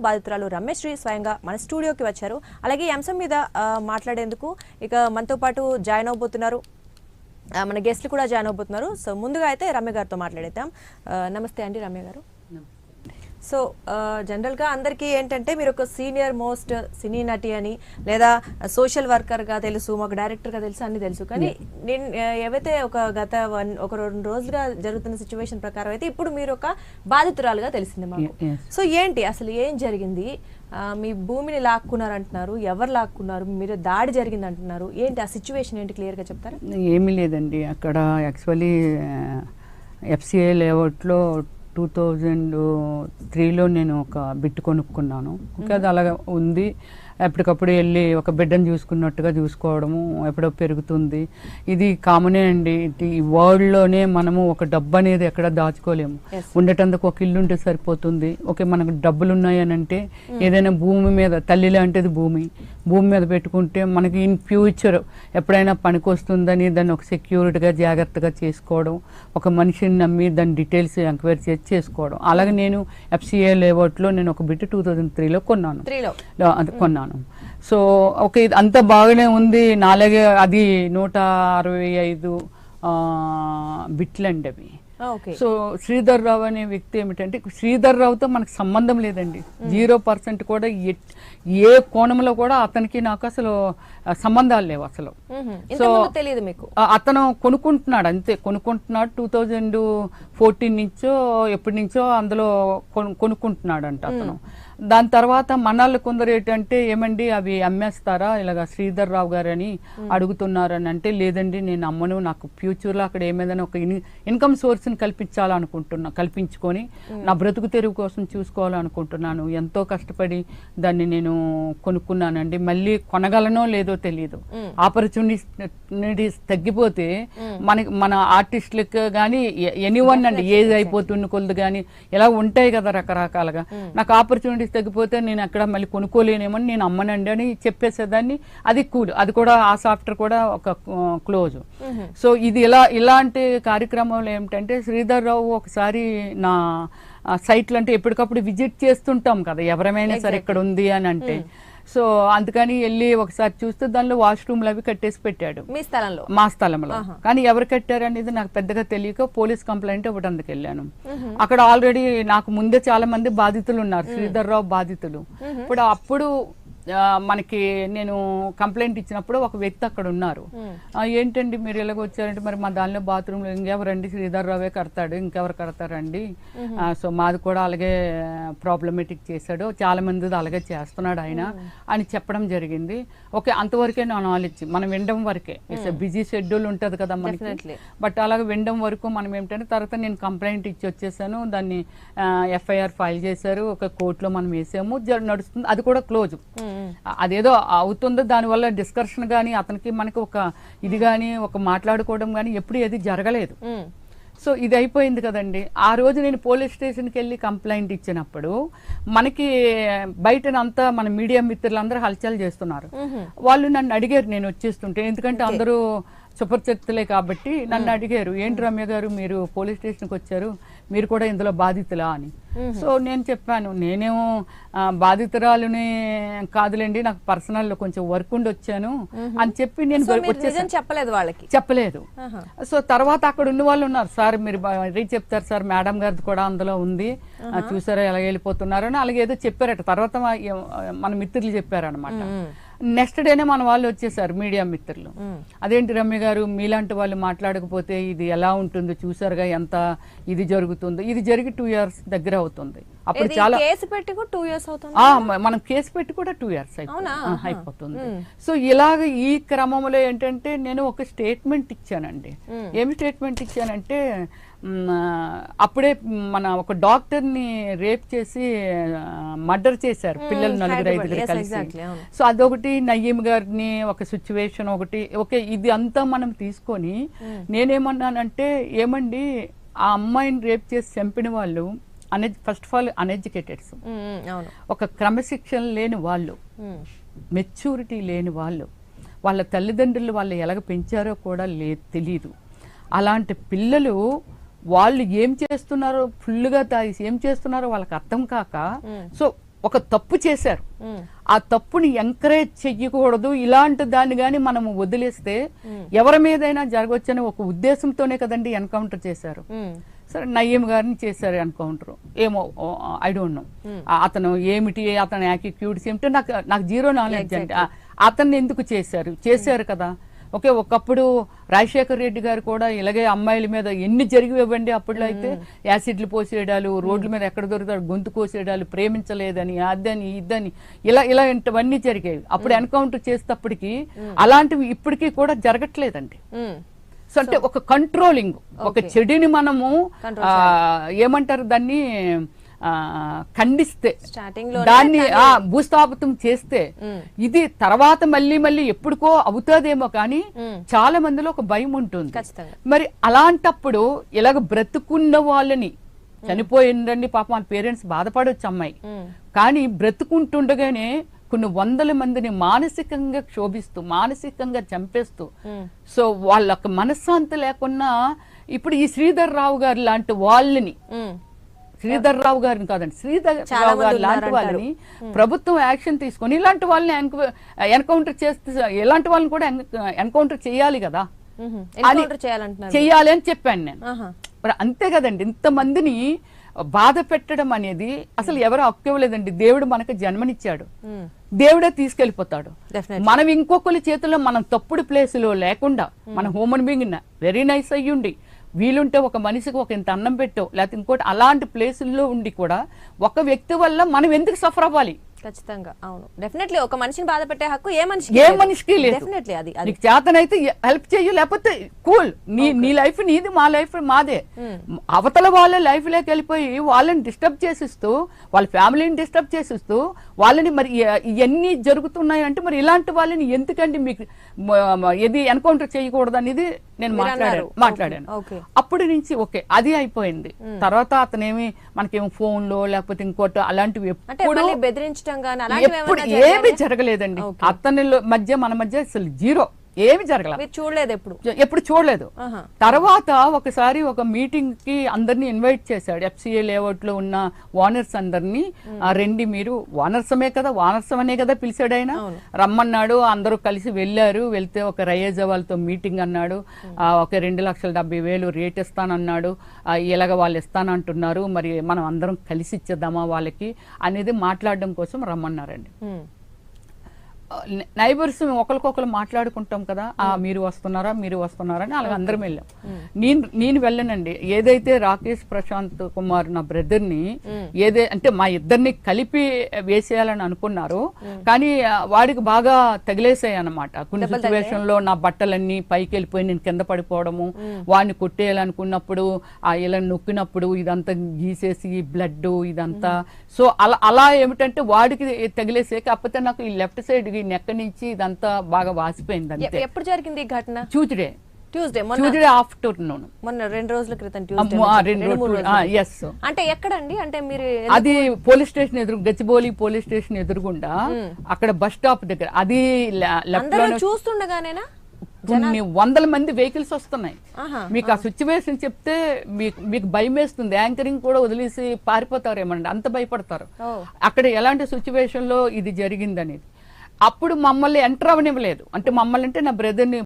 బాధితురాలు రమేశ్రీ స్వయంగా మన స్టూడియోకి వచ్చారు. అలాగే ఈ అంశం మీద మాట్లాడేందుకు ఇక మనతో పాటు జాయిన్ అవబోతున్నారు, మన గెస్ట్లు కూడా జాయిన్ అవబోతున్నారు. సో ముందుగా అయితే రమ్య గారితో మాట్లాడేద్దాం. నమస్తే అండి రమ్య గారు. సో జనరల్గా అందరికీ ఏంటంటే మీరు ఒక సీనియర్ మోస్ట్ సినీ నటి అని లేదా సోషల్ వర్కర్గా తెలుసు, మాకు డైరెక్టర్గా తెలుసు, అన్ని తెలుసు. కానీ నేను ఏవైతే గత 1-2 రోజులుగా జరుగుతున్న సిచ్యువేషన్ ప్రకారం అయితే ఇప్పుడు మీరు ఒక బాధితురాలుగా తెలిసింది మాకు. సో ఏంటి అసలు ఏం జరిగింది? మీ భూమిని లాక్కున్నారు అంటున్నారు, ఎవరు లాక్కున్నారు, మీరు దాడి జరిగింది అంటున్నారు, ఏంటి ఆ సిచ్యువేషన్ ఏంటి క్లియర్గా చెప్తారా? ఏమీ లేదండి, అక్కడ యాక్చువల్లీ FCA లేఅవుట్లో 2003లో నేను ఒక బిట్ కొనుక్కున్నాను. ఓకే, అది అలాగే ఉంది. ఎప్పటికప్పుడు వెళ్ళి ఒక బిడ్డను చూసుకున్నట్టుగా చూసుకోవడము ఎప్పుడో పెరుగుతుంది. ఇది కామనే అండి. ఈ వరల్డ్లోనే మనము ఒక డబ్బు అనేది ఎక్కడ దాచుకోలేము. ఉండేటందుకు ఒక ఇల్లు ఉంటే సరిపోతుంది. ఓకే, మనకు డబ్బులు ఉన్నాయని అంటే ఏదైనా భూమి మీద, తల్లి లాంటిది భూమి మీద పెట్టుకుంటే మనకి ఇన్ ఫ్యూచర్ ఎప్పుడైనా పనికి వస్తుందని దాన్ని ఒక సెక్యూరిటీగా జాగ్రత్తగా చేసుకోవడం, ఒక మనిషిని నమ్మి దాని డీటెయిల్స్ ఎంక్వైరీ చేసి చేసుకోవడం. అలాగే నేను FCA లేఅవుట్లో నేను ఒక బిట్ 2003లో కొన్నాను. సో ఓకే, అంతా బాగానే ఉంది. నాలుగే అది 165 బిట్లండి అవి. సో శ్రీధర్ రావు అనే వ్యక్తి ఏమిటంటే, శ్రీధర్ రావుతో మనకు సంబంధం లేదండి. 0% కూడా ఏ కోణంలో కూడా అతనికి నాకు అసలు సంబంధాలు లేవు అసలు. సో తెలియదు మీకు, అతను కొనుక్కుంటున్నాడు, అంతే కొనుక్కుంటున్నాడు. 2014 నుంచో ఎప్పటి నుంచో అందులో కొనుక్కుంటున్నాడు అంట అతను. దాని తర్వాత మనాళ్ళు కొందరు ఏంటంటే, ఏమండి అవి అమ్మేస్తారా ఇలాగ శ్రీధర్ రావు గారు అని అడుగుతున్నారని అంటే, లేదండి నేను అమ్మను, నాకు ఫ్యూచర్లో అక్కడ ఏమైనా ఒక ఇన్కమ్ సోర్స్ని కల్పించుకొని నా బ్రతుకు తెరువు కోసం చూసుకోవాలనుకుంటున్నాను. ఎంతో కష్టపడి దాన్ని నేను కొనుక్కున్నానండి. మళ్ళీ కొనగలనో లేదో తెలియదు. ఆపర్చునిటీస్ తగ్గిపోతే మన ఆర్టిస్టులకు కానీ ఎనీవన్ అండి, ఏజ్ అయిపోతున్న కొలది కానీ ఇలా ఉంటాయి కదా రకరకాలుగా. నాకు ఆపర్చునిటీస్ తగ్గిపోతే నేను అక్కడ మళ్ళీ కొనుక్కోలేనేమని నేను అమ్మనండి అని చెప్పేసేదాన్ని. అది కూల్, అది కూడా ఆ సాఫ్ట్వేర్ కూడా ఒక క్లోజ్. సో ఇది ఇలాంటి కార్యక్రమాలు ఏమిటంటే, శ్రీధర్ రావు ఒకసారి నా సైట్లు అంటే ఎప్పటికప్పుడు విజిట్ చేస్తుంటాం కదా ఎవరైనా సరే ఇక్కడ ఉంది అని అంటే. సో అందుకని వెళ్ళి ఒకసారి చూస్తే దానిలో వాష్రూమ్లు అవి కట్టేసి పెట్టాడు మా స్థలంలో. కానీ ఎవరు కట్టారు అనేది నాకు పెద్దగా తెలియక పోలీస్ కంప్లైంట్ ఇవ్వడానికి వెళ్ళాను. అక్కడ ఆల్రెడీ నాకు ముందే చాలా మంది బాధితులు ఉన్నారు, శ్రీధర్ రావు బాధితులు. అప్పుడు మనకి నేను కంప్లైంట్ ఇచ్చినప్పుడు ఒక వ్యక్తి అక్కడ ఉన్నారు. ఏంటండి మీరు ఇలాగ వచ్చారంటే, మరి మా దానిలో బాత్రూంలో ఇంకెవరండి, శ్రీధర్ రావే కడతాడు, ఇంకెవరు కడతారండి. సో మాది కూడా అలాగే ప్రాబ్లమేటిక్ చేశాడు, చాలా మంది అలాగే చేస్తున్నాడు ఆయన అని చెప్పడం జరిగింది. ఓకే, అంతవరకే నా నాలెడ్జ్. మనం వినడం వరకే, బిజీ షెడ్యూల్ ఉంటుంది కదా మనకి. బట్ అలాగే వినడం వరకు మనం ఏమిటంటే, తర్వాత నేను కంప్లైంట్ ఇచ్చి వచ్చేసాను. దాన్ని FIR ఫైల్ చేశారు, ఒక కోర్టులో మనం వేసాము, నడుస్తుంది. అది కూడా క్లోజ్. అదేదో అవుతుందో దానివల్ల డిస్కషన్ కానీ అతనికి మనకి ఒక ఇది కానీ ఒక మాట్లాడుకోవడం కానీ ఎప్పుడు ఏది జరగలేదు. సో ఇది అయిపోయింది కదండి. ఆ రోజు నేను పోలీస్ స్టేషన్కి వెళ్ళి కంప్లైంట్ ఇచ్చినప్పుడు మనకి బయటనంతా మన మీడియా మిత్రులందరూ హల్చల్ చేస్తున్నారు. వాళ్ళు నన్ను అడిగారు నేను వచ్చేస్తుంటే, ఎందుకంటే అందరూ సుపరిచితులే కాబట్టి నన్ను అడిగారు, ఏంటి రమ్య గారు మీరు పోలీస్ స్టేషన్కి వచ్చారు, మీరు కూడా ఇందులో బాధితులా అని. సో నేను చెప్పాను, నేనేమో బాధితురాలుని కాదులేండి, నాకు పర్సనల్ కొంచెం వర్క్ ఉండి వచ్చాను అని చెప్పి నేను చెప్పలేదు. సో తర్వాత అక్కడ ఉన్న వాళ్ళు ఉన్నారు, సార్ మీరు చెప్తారు సార్, మేడం గారిది కూడా అందులో ఉంది, చూసారా ఎలా వెళ్ళిపోతున్నారు అని అలాగే ఏదో చెప్పారట. తర్వాత మన మిత్రులు చెప్పారనమాట. నెక్స్ట్ డేనే మన వాళ్ళు వచ్చేసారు, మీడియా మిత్రులు. అదేంటి రమ్య గారు, మీలాంటి వాళ్ళు మాట్లాడకపోతే ఇది ఎలా ఉంటుందో చూసారుగా, ఎంత ఇది జరుగుతుందో. ఇది జరిగి 2 years దగ్గర అవుతుంది. అప్పుడు చాలా మనం కేసు పెట్టి కూడా 2 years అయిపోతుంది. సో ఇలాగ ఈ క్రమంలో ఏంటంటే నేను ఒక స్టేట్మెంట్ ఇచ్చానండి. ఏమి స్టేట్మెంట్ ఇచ్చానంటే, అప్పుడే మన ఒక డాక్టర్ని రేప్ చేసి మర్డర్ చేశారు పిల్లలు 4-5 కలిసి. సో అదొకటి, నయీం గారిని ఒక సిచ్యువేషన్ ఒకటి. ఓకే, ఇది అంతా మనం తీసుకొని నేనేమన్నానంటే, ఏమండి ఆ అమ్మాయిని రేప్ చేసి చంపిన వాళ్ళు ఫస్ట్ ఆఫ్ ఆల్ అన్ఎడ్యుకేటెడ్స్, ఒక క్రమశిక్షణ లేని వాళ్ళు, మెచ్యూరిటీ లేని వాళ్ళు, వాళ్ళ తల్లిదండ్రులు వాళ్ళు ఎలాగ పెంచారో కూడా తెలీదు. అలాంటి పిల్లలు వాళ్ళు ఏం చేస్తున్నారో ఫుల్గా తాగి ఏం చేస్తున్నారో వాళ్ళకి అర్థం కాక, సో ఒక తప్పు చేశారు, ఆ తప్పుని ఎంకరేజ్ చెయ్యకూడదు, ఇలాంటి దాన్ని కానీ మనం వదిలేస్తే ఎవరి మీదైనా జరగవచ్చని ఒక ఉద్దేశంతోనే కదండి ఎన్కౌంటర్ చేశారు. సరే నయ్యం గారిని చేశారు ఎన్కౌంటర్, ఏమో ఐ డోంట్ నో అతను ఏమిటి, అతని యాటిట్యూడ్స్ ఏమిటో నాకు జీరో నాలెడ్జ్ అండి. అతన్ని ఎందుకు చేశారు కదా. ఓకే, ఒకప్పుడు రాజశేఖర్ రెడ్డి గారు కూడా ఇలాగే అమ్మాయిల మీద ఎన్ని జరిగివ్వండి. అప్పట్లో అయితే యాసిడ్లు పోసేయడాలు, రోడ్ల మీద ఎక్కడ దొరుకుతాడు గొంతు కోసేయడాలు, ప్రేమించలేదని, అదని ఇదని ఇలా ఇంటవన్నీ జరిగేవి. అప్పుడు ఎన్కౌంటర్ చేసేటప్పటికి అలాంటివి ఇప్పటికీ కూడా జరగట్లేదండి. సో అంటే ఒక కంట్రోలింగ్, ఒక చెడుని మనము ఏమంటారు దాన్ని ఖండిస్తే, దాన్ని భూస్థాపితం చేస్తే ఇది తర్వాత మళ్ళీ ఎప్పుడుకో అవుతుందేమో కానీ చాలా మందిలో ఒక భయం ఉంటుంది. మరి అలాంటప్పుడు ఇలాగ బ్రతుకున్న వాళ్ళని, చనిపోయిందండి పాపం వాళ్ళ పేరెంట్స్ బాధపడవచ్చు అమ్మాయి, కానీ బ్రతుకుంటుండగానే కొన్ని వందల మందిని మానసికంగా క్షోభిస్తూ, మానసికంగా చంపేస్తూ, సో వాళ్ళకి మనశ్శాంతి లేకున్నా ఇప్పుడు ఈ శ్రీధర్ రావు గారు లాంటి వాళ్ళని, శ్రీధర్ రావు గారిని కాదండి, శ్రీధర్ రావు గారు లాంటి వాళ్ళని ప్రభుత్వం యాక్షన్ తీసుకొని ఇలాంటి వాళ్ళని ఎన్కౌంటర్ చేస్తే, ఇలాంటి వాళ్ళని కూడా ఎన్కౌంటర్ చేయాలి కదా, చెయ్యాలి అని చెప్పాను నేను. మరి అంతే కదండి, ఇంతమందిని బాధ పెట్టడం అనేది అసలు ఎవరు అక్కవలేదండి. దేవుడు మనకు జన్మనిచ్చాడు, దేవుడే తీసుకెళ్లిపోతాడు. మనం ఇంకొకరి చేతిలో మనం తప్పుడు ప్లేసులో లేకుండా మన హ్యూమన్ బీయింగ్ వెరీ నైస్ అయ్యుండి, వీలుంటే ఒక మనిషికి ఒక ఇంత అన్నం పెట్టో లేకపోతే ఇంకోటి అలాంటి ప్లేసుల్లో ఉండి కూడా ఒక వ్యక్తి వల్ల మనం ఎందుకు సఫర్ అవ్వాలి? ఖచ్చితంగా అవును, డెఫినెట్లీ ఒక మనిషిని బాధ పెట్టే హక్కు ఏ మనిషికి లేదు. డెఫినెట్లీ అది నీకు చేతనైతే హెల్ప్ చెయ్యు, లేకపోతే కూల్, నీ లైఫ్ నీది, మా లైఫ్ మాదే. అవతల వాళ్ళ లైఫ్ లోకి వెళ్ళిపోయి వాళ్ళని డిస్టర్బ్ చేసిస్తూ, వాళ్ళ ఫ్యామిలీని డిస్టర్బ్ చేసిస్తూ వాళ్ళని, మరి ఇవన్నీ జరుగుతున్నాయి అంటే మరి ఇలాంటి వాళ్ళని ఎందుకండి మీకు ఇది ఎన్కౌంటర్ చేయకూడదు అనేది నేను మాట్లాడాను. అప్పటి నుంచి ఓకే అది అయిపోయింది. తర్వాత అతనేమి మనకేమో ఫోన్ లో లేకపోతే ఇంకోటి అలాంటివి ఎప్పుడు బెదిరించడం ఎప్పుడు ఏమీ జరగలేదండి. అతని మధ్య మన మధ్య అసలు జీరో, ఏమి జరగలేదు, చూడలేదు, ఎప్పుడు చూడలేదు. తర్వాత ఒకసారి ఒక మీటింగ్ కి అందరినీ ఇన్వైట్ చేశాడు, FCA లేఅవుట్ లో ఉన్న ఓనర్స్ అందరినీ. రండి మీరు, ఓనర్సమే కదా, ఓనర్సం అనే కదా పిలిచాడు ఆయన, రమ్మన్నాడు. అందరూ కలిసి వెళ్ళారు. వెళ్తే ఒక రయేజా వాళ్ళతో మీటింగ్ అన్నాడు, ఒక 2,70,000 రేట్ ఇస్తానన్నాడు, ఇలాగ వాళ్ళు ఇస్తానంటున్నారు, మరి మనం అందరం కలిసి ఇచ్చేద్దామా వాళ్ళకి అనేది మాట్లాడడం కోసం రమ్మన్నారండి. నైబర్స్ ఒకరికొకరు మాట్లాడుకుంటాం కదా, మీరు వస్తున్నారా అని అలాగ అందరం వెళ్ళాం. నేను వెళ్ళనండి. ఏదైతే రాకేష్ ప్రశాంత్ కుమార్ నా బ్రదర్ని అంటే మా ఇద్దరిని కలిపి వేసేయాలని అనుకున్నారో, కానీ వాడికి బాగా తగిలేసాయి అన్నమాట. కొన్ని సిచ్యువేషన్ లో నా బట్టలన్నీ పైకి వెళ్ళిపోయి నేను కింద పడిపోవడము, వాడిని కొట్టేయాలనుకున్నప్పుడు ఇలా నొక్కినప్పుడు ఇదంతా గీసేసి బ్లడ్ ఇదంతా. సో అలా ఏమిటంటే వాడికి తగిలేసే, కాకపోతే నాకు ఈ లెఫ్ట్ సైడ్ నెక్క నుంచి ఇదంతా బాగా వాసిపోయింది. అంతే. ఎప్పుడు జరిగింది ఈ ఘటన? ట్యూస్డే ఆఫ్టర్నూన్, మొన్న 2 రోజుల క్రితం. అంటే ఎక్కడండి? అంటే మీరు అది పోలీస్ స్టేషన్ ఎదురు, గచ్చిబౌలి పోలీస్ స్టేషన్ ఎదురుగుండా అక్కడ బస్ స్టాప్ దగ్గర. అది చూస్తుండగానేనా కొన్ని వందల మంది వెహికల్స్ వస్తున్నాయి. మీకు ఆ సిచ్యువేషన్ చెప్తే మీకు భయం వేస్తుంది. యాంకరింగ్ కూడా వదిలేసి పారిపోతారేమండి, అంత భయపడతారు. అక్కడ ఎలాంటి సిచ్యువేషన్ లో ఇది జరిగిందనేది. అప్పుడు మమ్మల్ని ఎంటర్ అవనివ్వలేదు. అంటే మమ్మల్ని అంటే నా బ్రదర్ని